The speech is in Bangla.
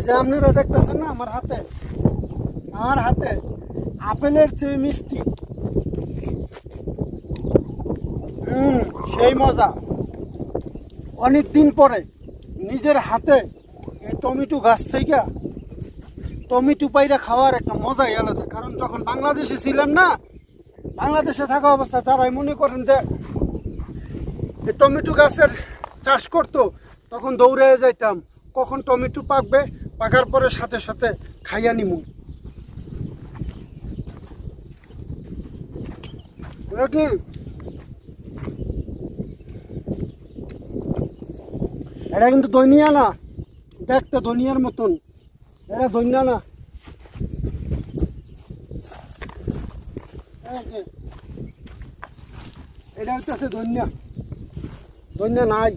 যে আপনারা দেখতেছেন না আমার হাতে আপেলের চেয়ে মিষ্টি। সেই মজা। অনেক দিন পরে নিজের হাতে এই টমেটো গাছ থেকে টমেটো পাইরা খাওয়ার একটা মজাই আলাদা। কারণ যখন বাংলাদেশে ছিলাম না, বাংলাদেশে থাকা অবস্থা যারাই মনে করেন যে টমেটো গাছের চাষ করতো, তখন দৌড়ে যাইতাম কখন টমেটো পাকবে, পাকার পরে সাথে সাথে খাইয়া নিমু। কি এটা কিন্তু ধনিয়া না, দেখতে ধনিয়ার মতন, এটা ধনিয়া না। এটা হচ্ছে ধনিয়া, ধনিয়া নাই।